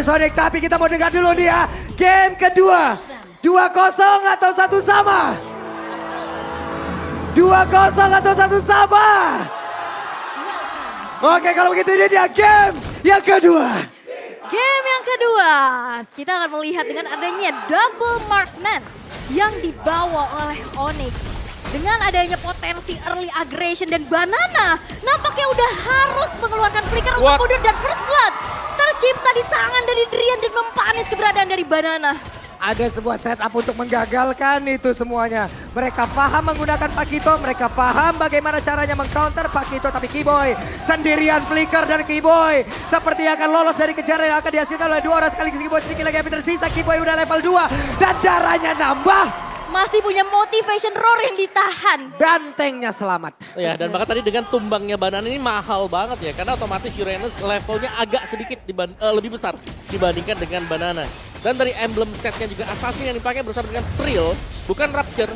Sonic, tapi kita mau dengar dulu dia game kedua. 2-0 atau 1 sama? 2-0 atau 1 sama? Oke, kalau begitu ini dia game yang kedua. Game yang kedua, kita akan melihat dengan adanya double marksman yang dibawa oleh Onyx. Dengan adanya potensi early aggression dan Banana, nampaknya udah harus mengeluarkan flicker untuk mundur dan first blood tercipta di tangan dari Drian dan mempanis keberadaan dari Banana. Ada sebuah setup untuk menggagalkan itu semuanya. Mereka paham menggunakan Pakito, mereka paham bagaimana caranya mengcounter Pakito. Tapi Kiboy sendirian flicker dan Kiboy seperti akan lolos dari kejaran yang akan dihasilkan oleh dua orang sekaligus. Kiboy sedikit lagi yang tersisa, Kiboy udah level 2 dan darahnya nambah. Masih punya motivation roar yang ditahan. Bantengnya selamat. Ya, dan bahkan tadi dengan tumbangnya Banana ini mahal banget ya. Karena otomatis Uranus levelnya agak sedikit lebih besar dibandingkan dengan Banana. Dan dari emblem setnya juga Assassin yang dipakai bersama dengan Trill, bukan Rapture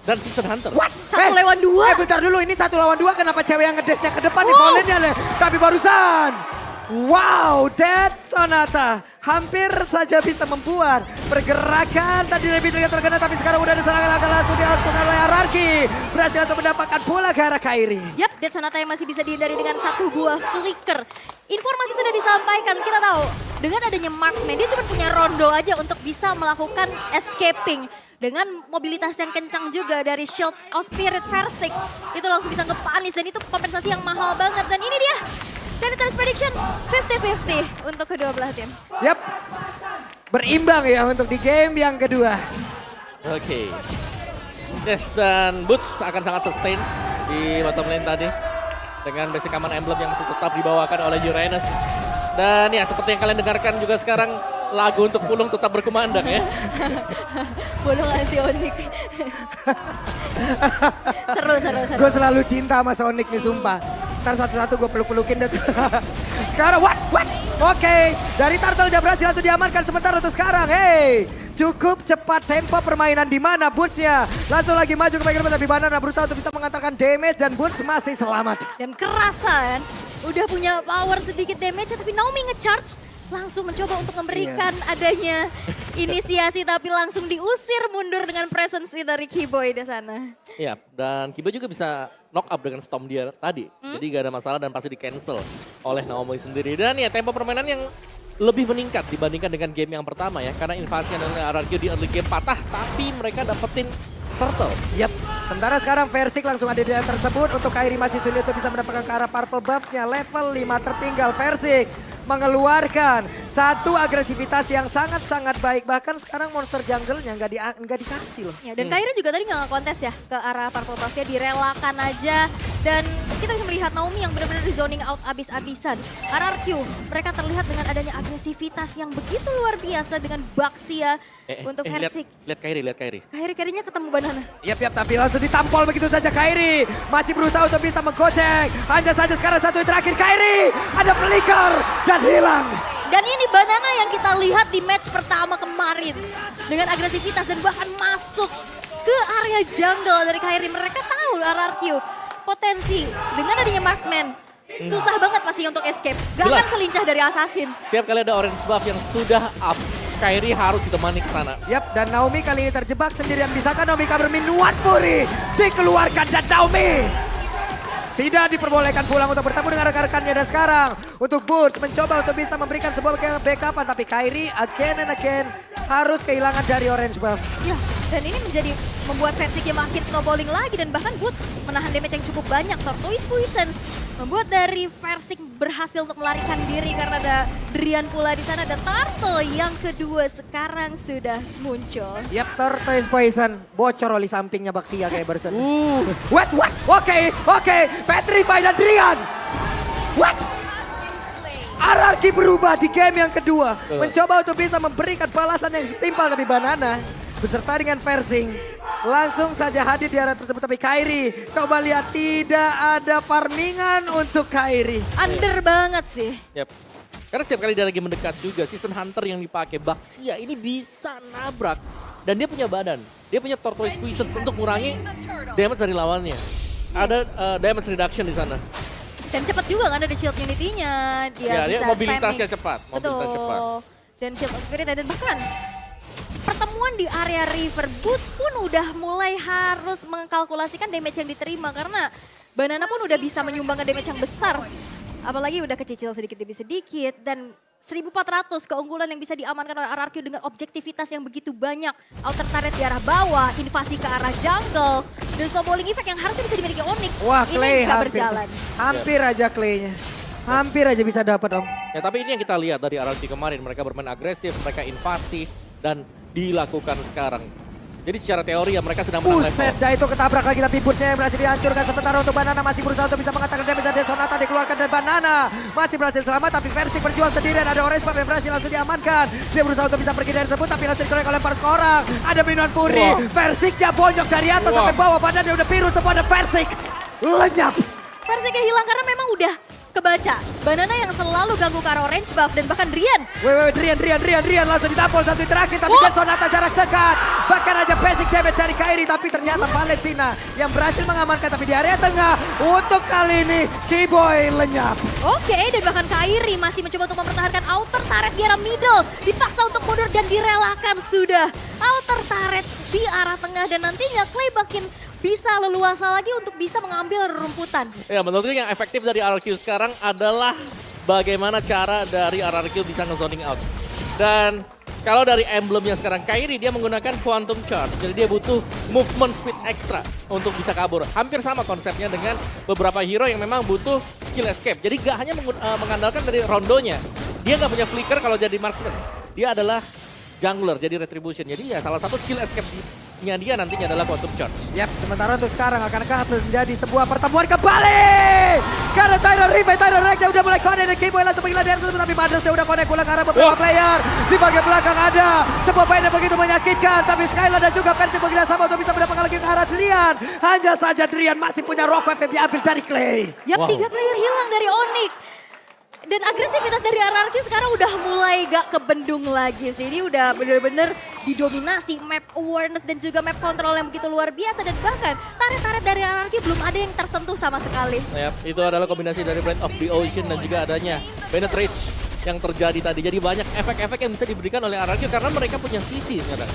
dan Season Hunter. What? 1 lawan 2. Bentar dulu, ini 1 lawan 2. Kenapa cewek yang ngedesnya ke depan nih volley-nya? Tapi barusan. Wow, Dead Sonata hampir saja bisa membuat pergerakan tadi lebih terkena, tapi sekarang udah ada serangan langsung dilakukan oleh Ararki. Berhasil untuk mendapatkan bola ke arah Kairi. Yap, Dead Sonata yang masih bisa dihindari dengan 1 buah flicker. Informasi sudah disampaikan, kita tahu dengan adanya marksman dia cuma punya rondo aja untuk bisa melakukan escaping. Dengan mobilitas yang kencang juga dari Shield of Spirit Versik, itu langsung bisa ngepanis dan itu kompensasi yang mahal banget. Dan ini dia, Planetary Prediction 50-50 untuk kedua belah tim. Yap, berimbang ya untuk di game yang kedua. Oke. Yes, dan Boots akan sangat sustain di bottom lane tadi. Dengan basic command emblem yang masih tetap dibawakan oleh Uranus. Dan ya seperti yang kalian dengarkan juga sekarang, lagu untuk Pulung tetap berkumandang ya. Pulung anti Onyx. seru. Gue selalu cinta sama Sonic nih sumpah. Ntar satu-satu gue peluk-pelukin deh. Sekarang what? Oke, dari Turtle dia berhasil langsung diamankan sementara untuk sekarang. Hey, cukup cepat tempo permainan di mana Boots-nya. Langsung lagi maju ke bagian depan tapi Banana berusaha untuk bisa mengantarkan damage dan Boots masih selamat. Dan kerasa kan, udah punya power sedikit damage tapi Naomi nge-charge. Langsung mencoba untuk memberikan adanya inisiasi tapi langsung diusir mundur dengan presence dari Kiboy di sana. Iya, dan Kiboy juga bisa knock up dengan Storm dia tadi. Jadi gak ada masalah dan pasti di cancel oleh Naomi sendiri. Dan ya tempo permainan yang lebih meningkat dibandingkan dengan game yang pertama ya. Karena invasi dan RRQ di early game patah tapi mereka dapetin Turtle. Yap, sementara sekarang Versik langsung ada di dalam tersebut. Untuk Kairi masih sulit untuk bisa mendapatkan ke arah purple buff-nya. Level 5 tertinggal Versik mengeluarkan satu agresivitas yang sangat-sangat baik. Bahkan sekarang monster jungle-nya nggak dikasih loh. Ya, dan Kairi juga tadi nggak kontes ya ke arah purple buff-nya, direlakan aja. Dan kita bisa melihat Naomi yang benar-benar di zoning out abis-abisan. RRQ, mereka terlihat dengan adanya agresivitas yang begitu luar biasa dengan Baxia untuk Versik. Lihat Kairi. Kairi-Kairinya ketemu Banana. Yap, tapi langsung ditampol begitu saja Kairi. Masih berusaha untuk bisa menggocek. Hanya saja sekarang satu yang terakhir Kairi. Ada flicker dan hilang. Dan ini Banana yang kita lihat di match pertama kemarin. Dengan agresivitas dan bahkan masuk ke area jungle dari Kairi. Mereka tahu RRQ potensi dengan adanya marksman. Susah banget pasti untuk escape. Gak akan selincah dari Assassin. Setiap kali ada orange buff yang sudah up, Kairi harus ditemani ke sana. Yap, dan Naomi kali ini terjebak sendirian. Bisakah Naomi kabur minuan Puri? Dikeluarkan dan Naomi tidak diperbolehkan pulang untuk bertemu dengan rekan-rekannya. Dan sekarang untuk Boots mencoba untuk bisa memberikan sebuah backupan. Tapi Kairi again and again harus kehilangan dari orange buff. Ya, dan ini membuat Versiknya makin snowballing lagi. Dan bahkan Boots menahan damage yang cukup banyak. Tortoise Puissance membuat dari Versik berhasil untuk melarikan diri karena ada Drian pula di sana. Dan Turtle yang kedua sekarang sudah muncul. Yap, Tortoise Poison. Bocor oli sampingnya Baxia kayak barusan. What? Oke. Petrify dan Drian. What? RRQ berubah di game yang kedua. Mencoba untuk bisa memberikan balasan yang setimpal. Tapi Banana beserta dengan Versing langsung saja hadir di area tersebut. Tapi Kairi, coba lihat tidak ada farmingan untuk Kairi. Under banget sih. Yap. Karena setiap kali dia lagi mendekat juga, Season Hunter yang dipakai Baxia ini bisa nabrak. Dan dia punya badan, dia punya Tortoise Puissance untuk mengurangi damage dari lawannya. Ada damage reduction di sana. Dan cepat juga kan ada shield unity-nya. Dia Ya, dia bisa mobilitasnya spamming. cepat. Betul. dan Shield of Spirit dan bahkan pertemuan di area River Boots pun udah mulai harus mengkalkulasikan damage yang diterima karena Banana pun udah bisa menyumbangkan damage yang besar. Apalagi udah kecicil sedikit demi sedikit dan 1400 keunggulan yang bisa diamankan oleh RRQ dengan objektivitas yang begitu banyak. Outer turret di arah bawah, invasi ke arah jungle, dan snowballing effect yang harusnya bisa dimiliki Onyx. Wah, ini Clay nggak hampir, berjalan. hampir aja Clay-nya. Hampir aja bisa dapat, Om. Ya tapi ini yang kita lihat dari RRQ kemarin, mereka bermain agresif, mereka invasi dan dilakukan sekarang. Jadi secara teori ya mereka sedang menang Buset, level. dah itu ketabrak lagi tapi Boots-nya yang berhasil dihancurkan. Sementara untuk Banana masih berusaha untuk bisa mengatakan damage dari Sonata dikeluarkan dan Banana masih berhasil selamat tapi Versik berjuang sendirian. Ada Orange Pop yang berhasil langsung diamankan. Dia berusaha untuk bisa pergi dari tersebut tapi langsung dikorek oleh para orang. Ada minuman Puri, Versiknya bonyok dari atas sampai bawah. Badannya udah biru semua ada Versik. Lenyap. Versiknya hilang karena memang udah kebaca. Banana yang selalu ganggu ke arah orange buff dan bahkan Drian. Drian langsung ditampol satu terakhir tapi kan Sonata jarak dekat. Bahkan aja basic damage dari Kairi tapi ternyata Valentina yang berhasil mengamankan tapi di area tengah. Untuk kali ini Keyboy lenyap. Oke, dan bahkan Kairi masih mencoba untuk mempertahankan outer turret di arah middle. Dipaksa untuk mundur dan direlakan sudah. Outer turret di arah tengah dan nantinya Clay makin bisa leluasa lagi untuk bisa mengambil rumputan. Ya menurutku yang efektif dari RRQ sekarang adalah bagaimana cara dari RRQ bisa nge-zoning out. Dan kalau dari emblemnya sekarang Kairi dia menggunakan Quantum Charge. Jadi dia butuh movement speed extra untuk bisa kabur. Hampir sama konsepnya dengan beberapa hero yang memang butuh skill escape. Jadi gak hanya mengandalkan dari rondonya. Dia gak punya flicker kalau jadi marksman. Dia adalah jungler jadi retribution. Jadi ya salah satu skill escape-nya dia nantinya adalah Quantum Charge. Yap, sementara untuk sekarang akankah menjadi sebuah pertemuan kembali? Karena Tyler Rex-nya udah mulai connect dan Keyboy langsung menghilangkan dari tersebut. Tapi Mothers-nya udah connect pulang ke arah beberapa player. Di bagian belakang ada sebuah main yang begitu menyakitkan. Tapi Skylar dan juga Versik bekerja sama untuk bisa mendapatkan lagi ke arah Drian. Hanya saja Drian masih punya Rock Wave yang diambil dari Clay. Yap, 3 player hilang dari Onyx. Dan agresivitas dari RRQ sekarang udah mulai gak kebendung lagi sih. Ini udah bener-bener didominasi map awareness dan juga map control yang begitu luar biasa. Dan bahkan tarik-tarik dari RRQ belum ada yang tersentuh sama sekali. Yap, itu adalah kombinasi dari Blade of the Ocean dan juga adanya Bennett Rage yang terjadi tadi. Jadi banyak efek-efek yang bisa diberikan oleh RRQ karena mereka punya sisi sekarang.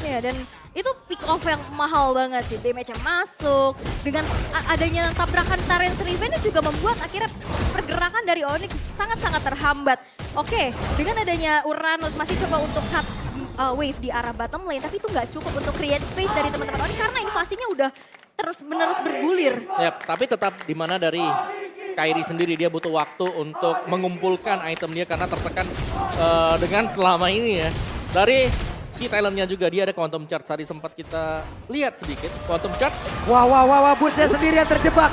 Ya, dan itu pick off yang mahal banget sih. Damage-nya masuk. Dengan adanya tabrakan Tyrant's Revenge juga membuat akhirnya pergerakan dari Onyx sangat-sangat terhambat. Oke, dengan adanya Uranus masih coba untuk cut wave di arah bottom lane. Tapi itu nggak cukup untuk create space dari teman-teman Onyx karena invasinya udah terus-menerus bergulir. Yap, tapi tetap di mana dari Kairi sendiri dia butuh waktu untuk mengumpulkan item dia karena tertekan dengan selama ini ya. Dari key talentnya juga dia ada Quantum Charge, tadi sempat kita lihat sedikit Quantum Charge. Wah, Boots-nya sendirian terjebak.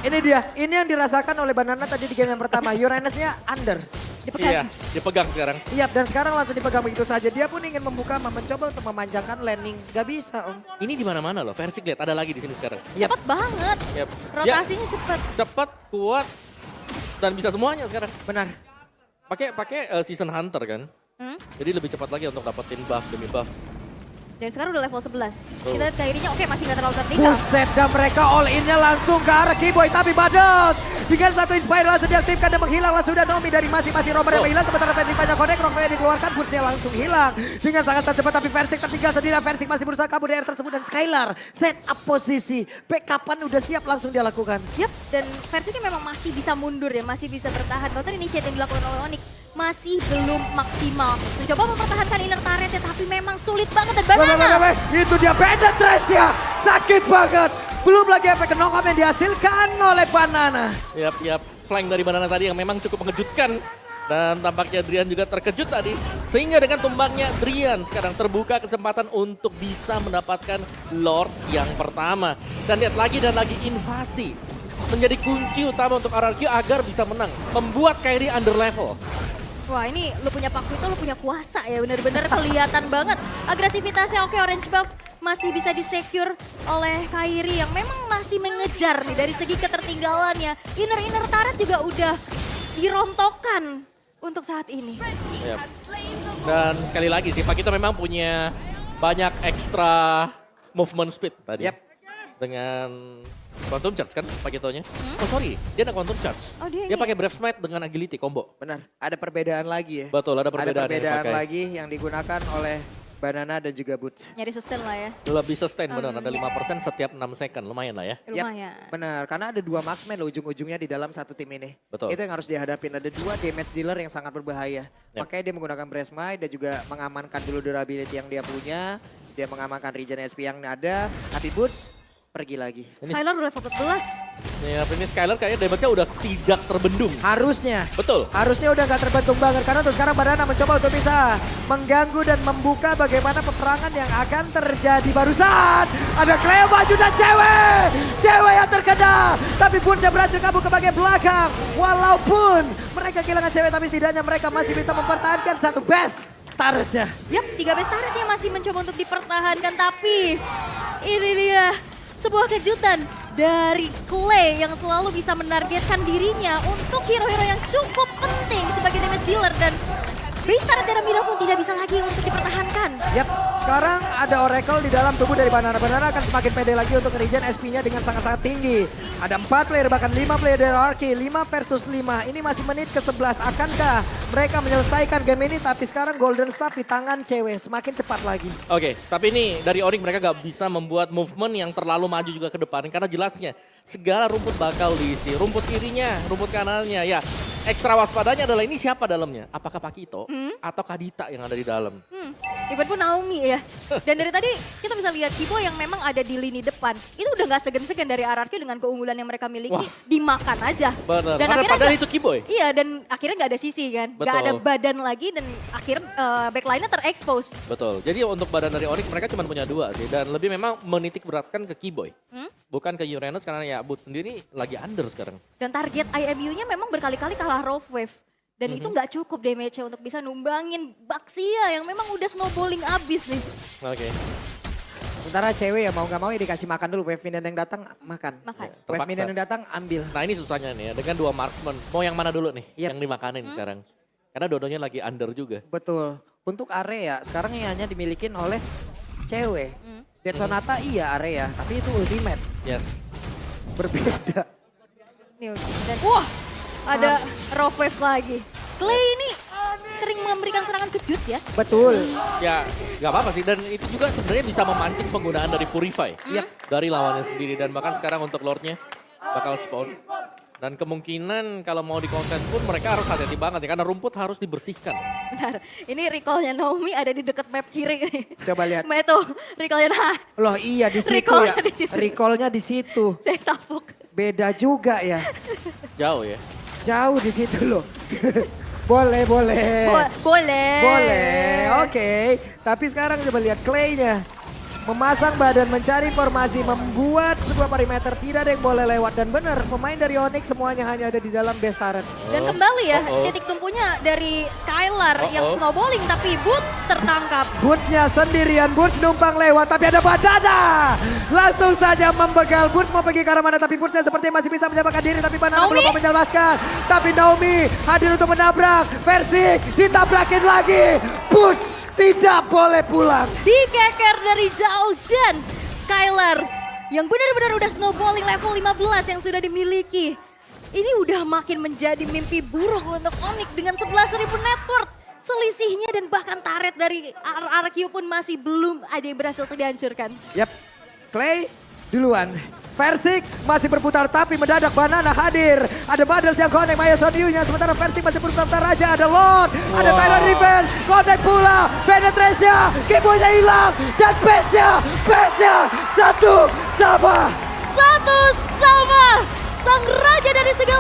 Ini dia, ini yang dirasakan oleh Banana tadi di game yang pertama. Uranus-nya under. Iya, dipegang sekarang. Iya, dan sekarang langsung dipegang begitu saja. Dia pun ingin membuka, mencoba untuk memanjangkan landing. Gak bisa, Om. Ini di mana-mana loh, Versik lihat ada lagi di sini sekarang. Cepet banget. Yap. Rotasinya cepet. Cepat, kuat, dan bisa semuanya sekarang. Benar. Pakai Season Hunter kan. Jadi lebih cepat lagi untuk dapetin buff demi buff. Dan sekarang udah level 11. Kita lihat Kairinya oke masih gak terlalu tertinggal. Buset, dan mereka all in-nya langsung ke arah Keyboy. Tapi Badas dengan satu inspire langsung diaktifkan dan menghilang. Langsung ada Nomi dari masing-masing romer yang menghilang. Sementara Versik connect, Rockman dikeluarkan. Boots-nya langsung hilang. Dengan sangat cepat tapi Versik tertinggal sendiri. Versik masih berusaha kabur dari tersebut. Dan Skylar set up posisi. Backupan udah siap langsung dia lakukan. Yap, dan Versiknya memang masih bisa mundur ya. Masih bisa bertahan. Counter initiate yang dilakukan oleh Onyx masih belum maksimal. Mencoba mempertahankan inner turret tapi memang sulit banget. Dan Banana. Itu dia Bennett Rage-nya. Sakit banget. Belum lagi efek knock-up yang dihasilkan oleh Banana. Yap, flank dari Banana tadi yang memang cukup mengejutkan. Dan tampaknya Drian juga terkejut tadi. Sehingga dengan tumbangnya Drian sekarang terbuka kesempatan untuk bisa mendapatkan Lord yang pertama. Dan lihat lagi dan lagi invasi. Menjadi kunci utama untuk RRQ agar bisa menang. Membuat Kairi under level. Wah ini lu punya Paku itu lu punya kuasa ya, bener-bener kelihatan banget. Agresivitasnya oke, orange buff masih bisa disecure oleh Kairi yang memang masih mengejar nih dari segi ketertinggalannya. Inner turret juga udah dirontokkan untuk saat ini. Yep. Dan sekali lagi sih Pak kita memang punya banyak ekstra movement speed tadi. Yep. Dengan Quantum Charge kan pakai tonya. Oh sorry, dia ada Quantum Charge. Oh, dia dia ini. pakai Brave Smite dengan Agility combo. Benar, ada perbedaan lagi ya. Betul, ada perbedaan, Ada perbedaan yang dipakai. lagi yang digunakan oleh Banana dan juga Boots. Nyari sustain lah ya. Lebih sustain benar, ada 5% setiap 6 second, lumayan lah ya. Lumayan. Benar, karena ada 2 marksman loh ujung-ujungnya di dalam satu tim ini. Betul. Itu yang harus dihadapin, ada 2 damage dealer yang sangat berbahaya. Yap. Makanya dia menggunakan Brave Smite dan juga mengamankan dulu durability yang dia punya. Dia mengamankan regen SP yang ada, tapi Boots pergi lagi. Skylar udah level 14. Ya, ini Skylar kayaknya damage-nya udah tidak terbendung. Harusnya. Betul. Harusnya udah gak terbentuk banget karena untuk sekarang Banana mencoba untuk bisa mengganggu dan membuka bagaimana peperangan yang akan terjadi barusan. Ada Cleo maju dan cewek yang terkena. Tapi Boots berhasil kabur ke bagian belakang. Walaupun mereka kehilangan cewek tapi setidaknya mereka masih bisa mempertahankan satu best targetnya. Yap, 3 best turret yang masih mencoba untuk dipertahankan. Tapi ini dia sebuah kejutan dari Clay yang selalu bisa menargetkan dirinya untuk hero-hero yang cukup penting sebagai damage dealer. Dan base turret dari Mira pun tidak bisa lagi untuk dipertahankan. Yap, sekarang ada Oracle di dalam tubuh dari Banana. Banana akan semakin pede lagi untuk regen SP-nya dengan sangat-sangat tinggi. Ada 4 player, bahkan 5 player dari Arki. 5 versus 5. Ini masih menit ke-11. Akankah mereka menyelesaikan game ini? Tapi sekarang Golden Staff di tangan cewek. Semakin cepat lagi. Oke, tapi ini dari Onyx mereka gak bisa membuat movement yang terlalu maju juga ke depan. Karena jelasnya segala rumput bakal diisi. Rumput kirinya, rumput kanannya. Ya, ekstra waspadanya adalah ini siapa dalamnya? Apakah Pakito atau Kadita yang ada di dalam? Even pun Naomi ya. Dan dari tadi kita bisa lihat Kibo yang memang ada di lini depan. Itu udah gak segan-segan dari RRQ dengan keunggulan yang mereka miliki. Wah. Dimakan aja. Benar, Dan padahal nggak- itu Kiboy. Iya, dan akhirnya gak ada sisi kan. Gak Betul. ada badan lagi dan akhirnya backline-nya terekspos. Betul, jadi untuk badan dari Onyx mereka cuma punya 2 sih. Dan lebih memang menitik beratkan ke Kiboy. Bukan ke Uranus karena ya Boots sendiri lagi under sekarang. Dan target IMU-nya memang berkali-kali kalah Rough Wave. Dan itu nggak cukup damage-nya untuk bisa numbangin Baxia yang memang udah snowballing abis nih. Oke. Sementara cewek ya mau gak mau ya dikasih makan dulu. Wave minion yang datang makan. Makan. Wave Terpaksa. minion yang datang ambil. Nah ini susahnya nih ya, dengan 2 marksman. Mau yang mana dulu nih Yep. yang dimakanin sekarang? Karena dua-duanya lagi under juga. Betul. Untuk area sekarang yang hanya dimilikin oleh cewek. Dead Sonata iya area, tapi itu ultimate. Yes. Berbeda. Nih, dan wah, ada Rough Wave lagi. Clay ini sering memberikan serangan kejut ya. Betul. Ya nggak apa-apa sih, dan itu juga sebenarnya bisa memancing penggunaan dari Purify. Dari lawannya sendiri, dan bahkan sekarang untuk Lordnya bakal spawn. Dan kemungkinan kalau mau di kontes pun mereka harus hati-hati banget ya, karena rumput harus dibersihkan. Bentar, ini recall-nya Naomi ada di dekat map kiri nih. Coba lihat. Mbak itu recall-nya nah, Loh iya di situ Recall-nya ya. di situ. Recall-nya di situ. saya salfok. Beda juga ya. Jauh ya. Jauh di situ loh. Boleh. Boleh. Boleh, oke. Tapi sekarang coba lihat Clay-nya. Memasang badan, mencari formasi, membuat sebuah perimeter. Tidak ada yang boleh lewat. Dan benar, pemain dari Onyx semuanya hanya ada di dalam base turret. Dan kembali ya, Uh-oh. titik tumpunya dari Skylar yang Uh-oh. snowballing tapi Boots tertangkap. Boots-nya sendirian, Boots numpang lewat. Tapi ada Banana. Langsung saja membegal. Boots mau pergi ke arah mana, tapi Boots-nya sepertinya masih bisa menyelamatkan diri. Tapi Banana Naomi. belum mau menyelamatkan. Tapi Naomi hadir untuk menabrak. Versik ditabrakin lagi. Boots tidak boleh pulang. Dikeker dari jauh dan Skylar yang benar-benar udah snowballing level 15 yang sudah dimiliki. Ini udah makin menjadi mimpi buruk untuk Onyx dengan 11.000 net worth. Selisihnya dan bahkan turret dari RRQ pun masih belum ada yang berhasil dihancurkan. Yap, Clay duluan. Versik masih berputar tapi mendadak Banana hadir. Ada Badal yang connect Maya Soniunya. Sementara Versik masih berputar raja. Ada Lord, ada Tyler Revenge. Connect pula, penetration-nya. Kibonya hilang. Dan base-nya satu sama. Satu sama sang raja dari segala